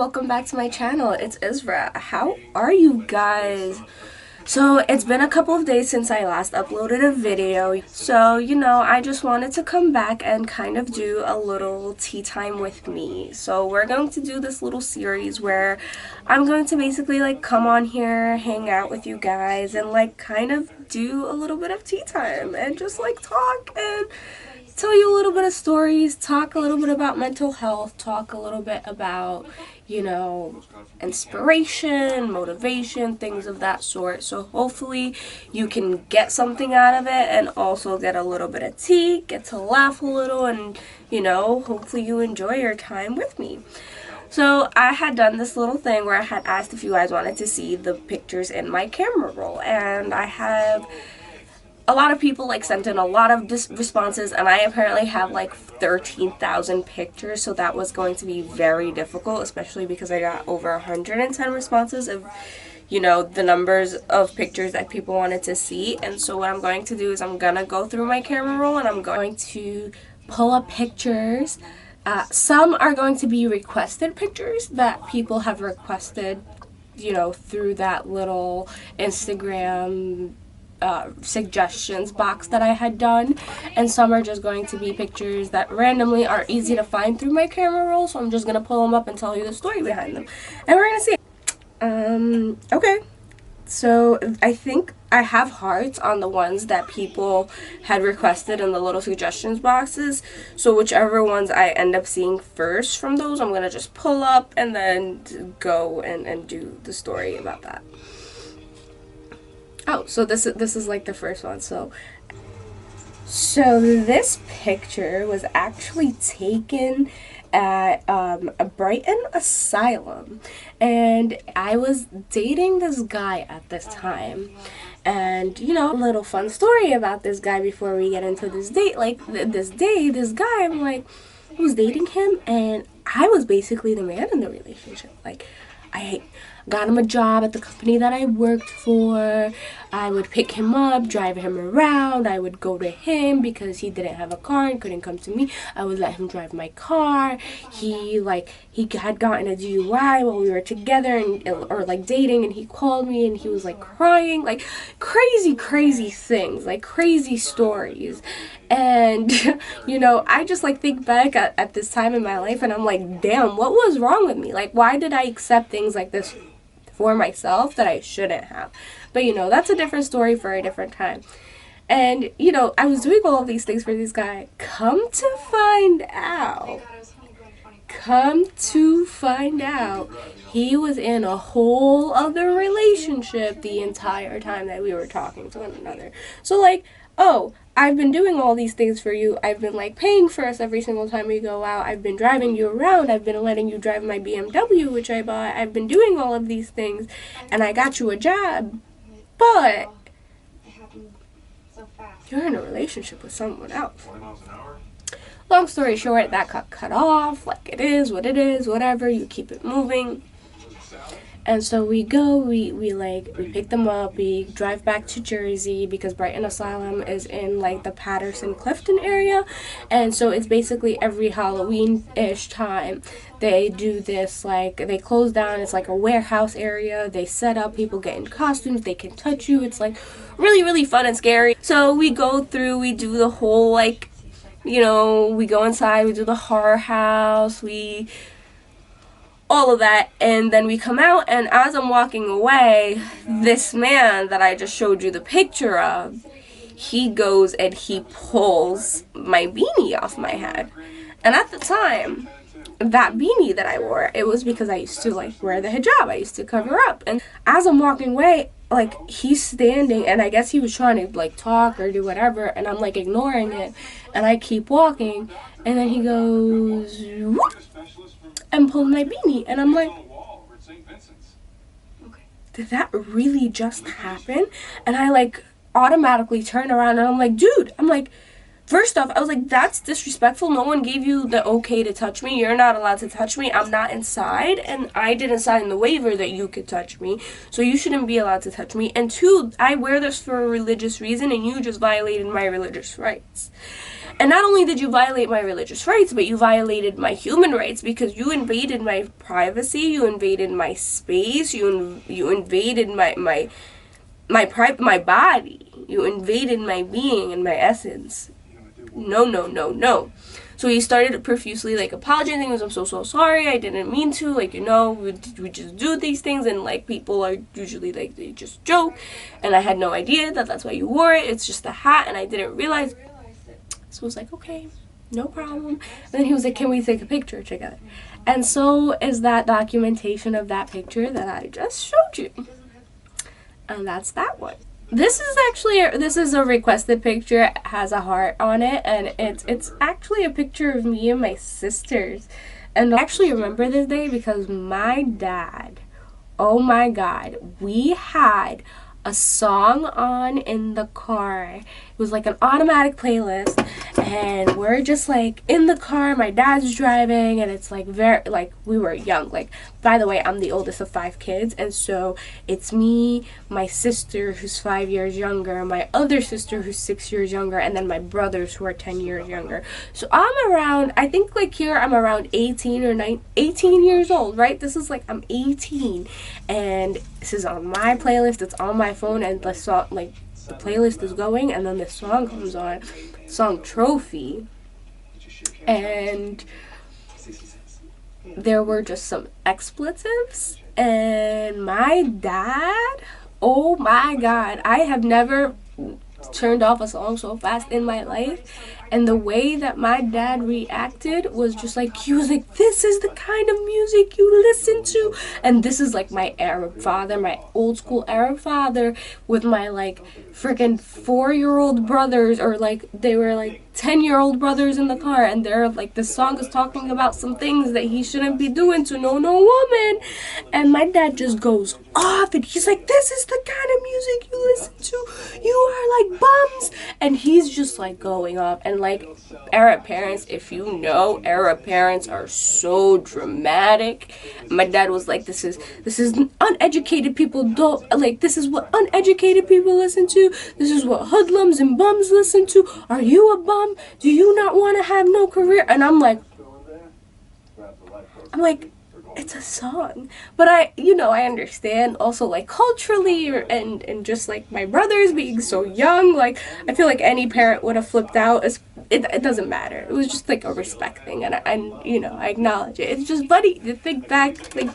welcome back to my channel. It's Itsisraa. How are you guys? So it's been a couple of days since I last uploaded a video. So, I just wanted to come back and kind of do a little tea time with me. So we're going to do this little series where I'm going to basically come on here, hang out with you guys, and kind of do a little bit of tea time and just talk and tell you a little bit of stories, talk a little bit about mental health, talk a little bit about, inspiration, motivation, things of that sort. So hopefully you can get something out of it and also get a little bit of tea, get to laugh a little, and, hopefully you enjoy your time with me. So I had done this little thing where I had asked if you guys wanted to see the pictures in my camera roll, and I have a lot of people sent in a lot of responses, and I apparently have 13,000 pictures, so that was going to be very difficult, especially because I got over 110 responses of the numbers of pictures that people wanted to see. And so what I'm going to do is I'm gonna go through my camera roll and I'm going to pull up pictures. Some are going to be requested pictures that people have requested through that little Instagram suggestions box that I had done, and some are just going to be pictures that randomly are easy to find through my camera roll, so I'm just gonna pull them up and tell you the story behind them, and we're gonna see. Okay, so I think I have hearts on the ones that people had requested in the little suggestions boxes, so whichever ones I end up seeing first from those, I'm gonna just pull up and then go and do the story about that. Oh, so this is the first one. So this picture was actually taken at a Brighton asylum, and I was dating this guy at this time. And a little fun story about this guy before we get into this date. This guy, I was dating him, and I was basically the man in the relationship. I got him a job at the company that I worked for. I would pick him up, drive him around. I would go to him because he didn't have a car and couldn't come to me. I would let him drive my car. He had gotten a DUI while we were together or dating, and he called me and he was crying, crazy things, crazy stories. And I just think back at this time in my life, and I'm damn, what was wrong with me? Why did I accept things like this for myself that I shouldn't have? But that's a different story for a different time. And I was doing all of these things for this guy. Come to find out, he was in a whole other relationship the entire time that we were talking to one another. So oh, I've been doing all these things for you. I've been paying for us every single time we go out. I've been driving you around. I've been letting you drive my BMW, which I bought. I've been doing all of these things, and I got you a job. But you're in a relationship with someone else. Long story short, that got cut off. It is what it is, whatever. You keep it moving. And so we go, we pick them up, we drive back to Jersey because Brighton Asylum is in the Patterson-Clifton area. And so it's basically every Halloween-ish time they do this, they close down. It's a warehouse area. They set up, people get in costumes, they can touch you. It's really fun and scary. So we go through, we do the whole we go inside, we do the horror house, all of that, and then we come out, and as I'm walking away, this man that I just showed you the picture of, he goes and he pulls my beanie off my head. And at the time, that beanie that I wore, it was because I used to wear the hijab. I used to cover up. And as I'm walking away, he's standing, and I guess he was trying to talk or do whatever, and I'm ignoring it, and I keep walking, and then he goes whoop, and pulled my beanie, and I'm did that really just happen? And I automatically turn around, and I'm dude, First off, I was like, that's disrespectful. No one gave you the okay to touch me. You're not allowed to touch me. I'm not inside, and I didn't sign the waiver that you could touch me, so you shouldn't be allowed to touch me. And two, I wear this for a religious reason, and you just violated my religious rights. And not only did you violate my religious rights, but you violated my human rights, because you invaded my privacy, you invaded my space, you invaded my body. You invaded my being and my essence. No, no, no, no. So he started profusely, like, apologizing. He was, I'm so sorry. I didn't mean to. Like, you know, we just do these things. And, like, people are usually, like, they just joke. And I had no idea that that's why you wore it. It's just a hat. And I didn't realize. So I was like, okay, no problem. And then he was like, can we take a picture together? And so is that documentation of that picture that I just showed you. And that's that one. This is a requested picture. It has a heart on it, and it's actually a picture of me and my sisters. And I actually remember this day because my dad, oh my God, we had a song on in the car. It was like an automatic playlist, and we're just like in the car. My dad's driving, and it's like very, like, we were young. Like, by the way, I'm the oldest of 5 kids, and so it's me, my sister who's 5 years younger, my other sister who's 6 years younger, and then my brothers who are 10 years younger. So I'm around, I think, like, here I'm around 18 or 18 years old, right? This is like, I'm 18, and this is on my playlist. It's on my phone, and the song, like, the playlist is going, and then this song comes on, song Trophy, and there were just some expletives, and my dad, oh my God, I have never turned off a song so fast in my life. And the way that my dad reacted was just like, he was like, this is the kind of music you listen to. And this is like my Arab father, my old school Arab father, with my like freaking 4-year-old brothers, or like they were like 10-year-old brothers in the car, and they're like, the song is talking about some things that he shouldn't be doing to no woman. And my dad just goes off, and he's like, this is the kind of music you listen to, you are like bums. And he's just like going off. And like, Arab parents, if you know, Arab parents are so dramatic. My dad was like, this is uneducated people don't, like, this is what uneducated people listen to, this is what hoodlums and bums listen to. Are you a bum? Do you not want to have no career? And I'm like, it's a song. But I understand also, like, culturally, and just like my brothers being so young, like, I feel like any parent would have flipped out. It doesn't matter. It was just like a respect thing, and I acknowledge it. It's just funny to think back, like,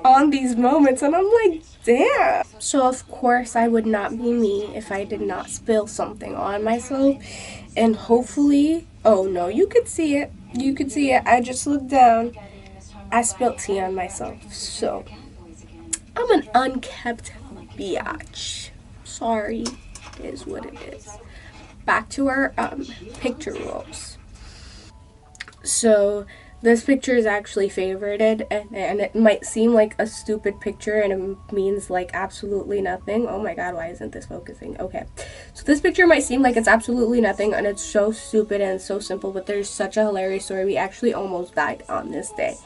on these moments, and I'm like, damn. So of course I would not be me if I did not spill something on myself. And hopefully, oh no, you could see it. I just looked down. I spilled tea on myself, so I'm an unkept biatch. Sorry, it is what it is. Back to our picture rolls. So this picture is actually favorited, and it might seem like a stupid picture, and it means like absolutely nothing. Oh my God, why isn't this focusing? Okay, so this picture might seem like it's absolutely nothing, and it's so stupid and so simple, but there's such a hilarious story. We actually almost died on this day.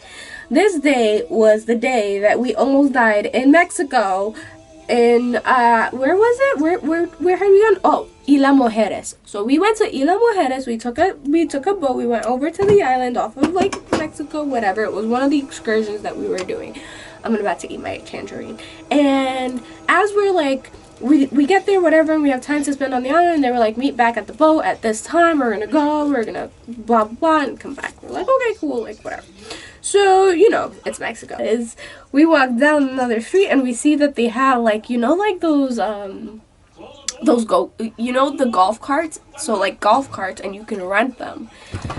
This day was the day that we almost died in Mexico. In where was it? Where had we gone? Oh, Isla Mujeres. So we went to Isla Mujeres. We took a boat. We went over to the island off of like Mexico, whatever. It was one of the excursions that we were doing. I'm about to eat my tangerine. And as we're like, we get there, whatever, and we have time to spend on the island, they were like, meet back at the boat at this time. We're gonna go. We're gonna blah blah blah and come back. We're like, okay, cool, like whatever. So, it's Mexico. We walk down another street, and we see that they have, like, like those the golf carts? So, like, golf carts, and you can rent them.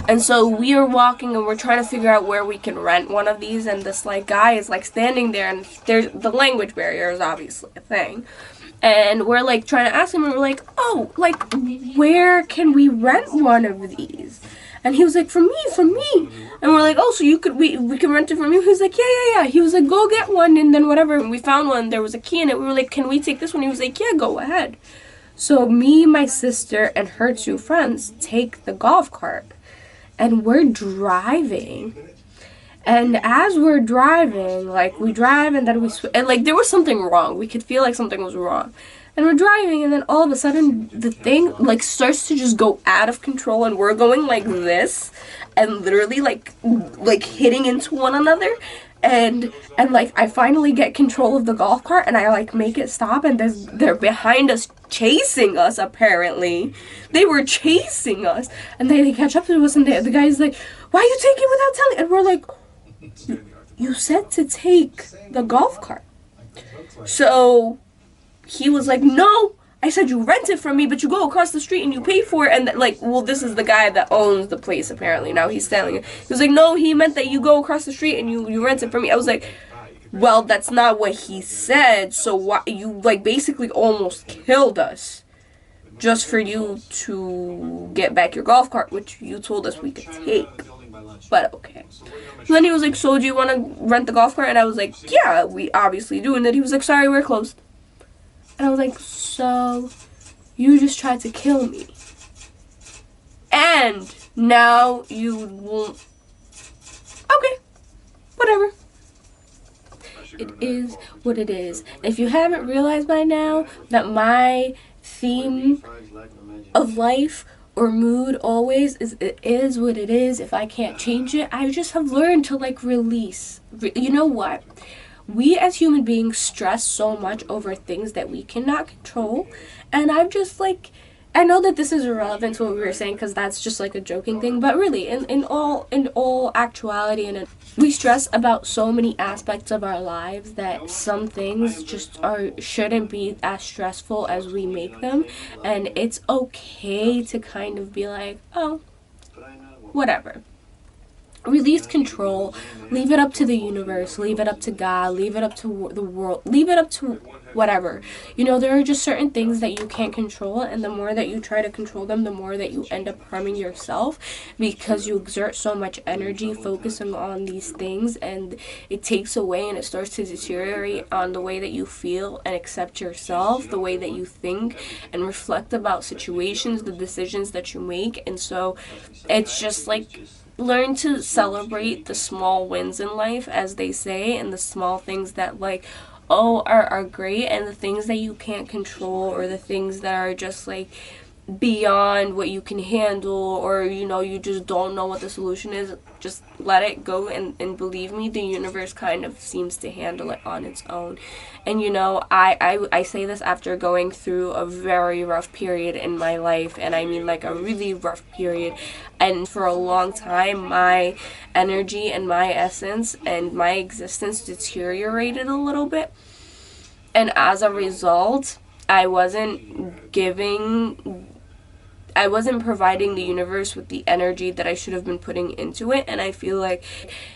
And so we are walking, and we're trying to figure out where we can rent one of these, and this, like, guy is, like, standing there, and there's the language barrier is obviously a thing. And we're, like, trying to ask him, and we're like, oh, like, where can we rent one of these? And he was like, for me. And we're like, oh, so we can rent it from you? He was like, yeah. He was like, go get one, and then whatever. And we found one, there was a key in it. We were like, can we take this one? He was like, yeah, go ahead. So me, my sister, and her two friends take the golf cart. And we're driving. And as we're driving, like, we drive and then and, like, there was something wrong. We could feel like something was wrong. And we're driving, and then all of a sudden, the thing, like, starts to just go out of control, and we're going like this, and literally, like hitting into one another. And like, I finally get control of the golf cart, and I, like, make it stop, and they're behind us, chasing us, apparently. They were chasing us, and they catch up to us, and the guy's like, why are you taking without telling? And we're like, you said to take the golf cart. So he was like, no, I said you rent it from me, but you go across the street and you pay for it. And like, well, this is the guy that owns the place, apparently. Now he's selling it. He was like, no, he meant that you go across the street and you rent it from me. I was like, well, that's not what he said. So why you, like, basically almost killed us just for you to get back your golf cart, which you told us we could take. But okay. So then he was like, so do you want to rent the golf cart? And I was like, yeah, we obviously do. And then he was like, sorry, we're closed. And I was like, so you just tried to kill me. And now you won't. Okay, whatever. It is what it is. If you haven't realized by now that my theme of life or mood always is, it is what it is. If I can't change it, I just have learned to, like, release. You know what? We as human beings stress so much over things that we cannot control, and I'm just like, I know that this is irrelevant to what we were saying because that's just like a joking thing, but really, in all actuality, and we stress about so many aspects of our lives that some things just shouldn't be as stressful as we make them, and it's okay to kind of be like, oh, whatever. Release control, leave it up to the universe, leave it up to God, leave it up to the world, leave it up to whatever. You know, there are just certain things that you can't control, and the more that you try to control them, the more that you end up harming yourself, because you exert so much energy focusing on these things, and it takes away and it starts to deteriorate on the way that you feel and accept yourself, the way that you think and reflect about situations, the decisions that you make. And so it's just like, learn to celebrate the small wins in life, as they say, and the small things that, like, are great, and the things that you can't control, or the things that are just, like, beyond what you can handle, or, you know, you just don't know what the solution is. Just let it go, and believe me, the universe kind of seems to handle it on its own. And, you know, I say this after going through a very rough period in my life, and I mean, like, a really rough period. And for a long time, my energy and my essence and my existence deteriorated a little bit. And as a result, I wasn't providing the universe with the energy that I should have been putting into it. And I feel like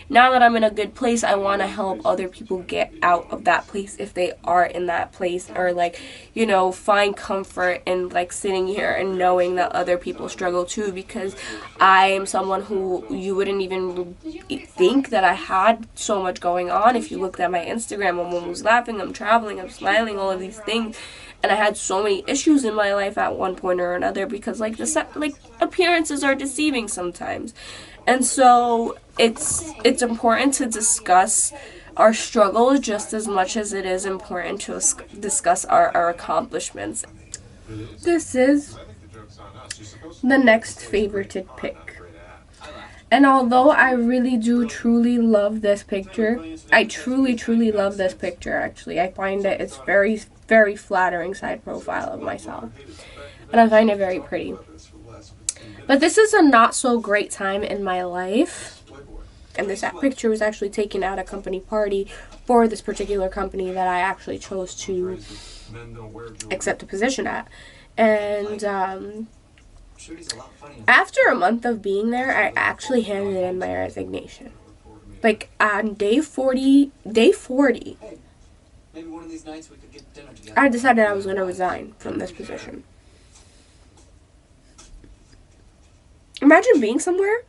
now that I'm in a good place, I want to help other people get out of that place if they are in that place, or, like, you know, find comfort in, like, sitting here and knowing that other people struggle too, because I am someone who you wouldn't even think that I had so much going on. If you looked at my Instagram, I'm always laughing, I'm traveling, I'm smiling, all of these things. And I had so many issues in my life at one point or another, because, like, appearances are deceiving sometimes. And so it's important to discuss our struggles just as much as it is important to discuss our accomplishments. This is the next favorited pick. And although I really do truly love this picture, I truly love this picture, actually. I find that it's very, very flattering side profile of myself. And I find it very pretty. But this is a not so great time in my life. And this picture was actually taken at a company party for this particular company that I actually chose to accept a position at. And after a month of being there, I actually handed in my resignation. Like, on day 40, I decided I was going to resign from this position. Imagine being somewhere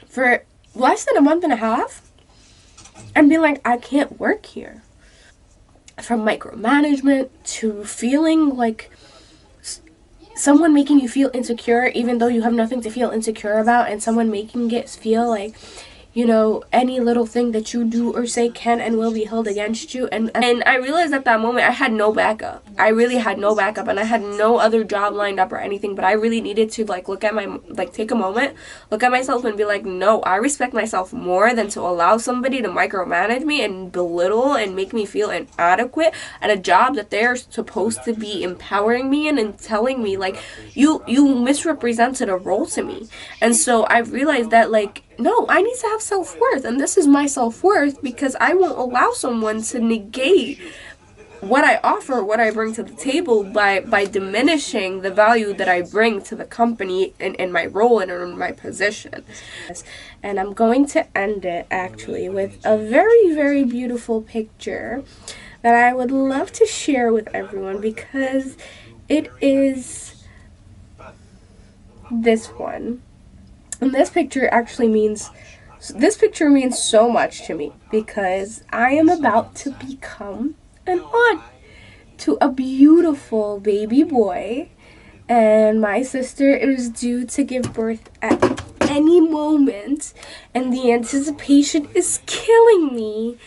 for less than a month and a half and being like, I can't work here. From micromanagement to feeling like someone making you feel insecure even though you have nothing to feel insecure about, and someone making it feel like, you know, any little thing that you do or say can and will be held against you. And I realized at that moment I had no backup. I really had no backup, and I had no other job lined up or anything, but I really needed to like look at my, like, take a moment, look at myself and be like, no, I respect myself more than to allow somebody to micromanage me and belittle and make me feel inadequate at a job that they're supposed to be empowering me in and telling me like, you misrepresented a role to me. And so I realized that, like, no, I need to have self-worth, and this is my self-worth, because I won't allow someone to negate what I offer, what I bring to the table by diminishing the value that I bring to the company in my role and in my position. And I'm going to end it actually with a very, very beautiful picture that I would love to share with everyone, because it is this one. And this picture means so much to me, because I am about to become an aunt to a beautiful baby boy, and my sister is due to give birth at any moment, and the anticipation is killing me,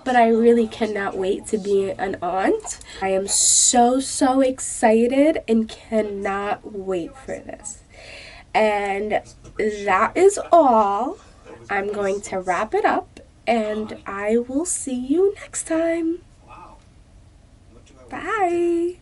but I really cannot wait to be an aunt. I am so excited and cannot wait for this. And that is all. I'm going to wrap it up, and I will see you next time. Bye.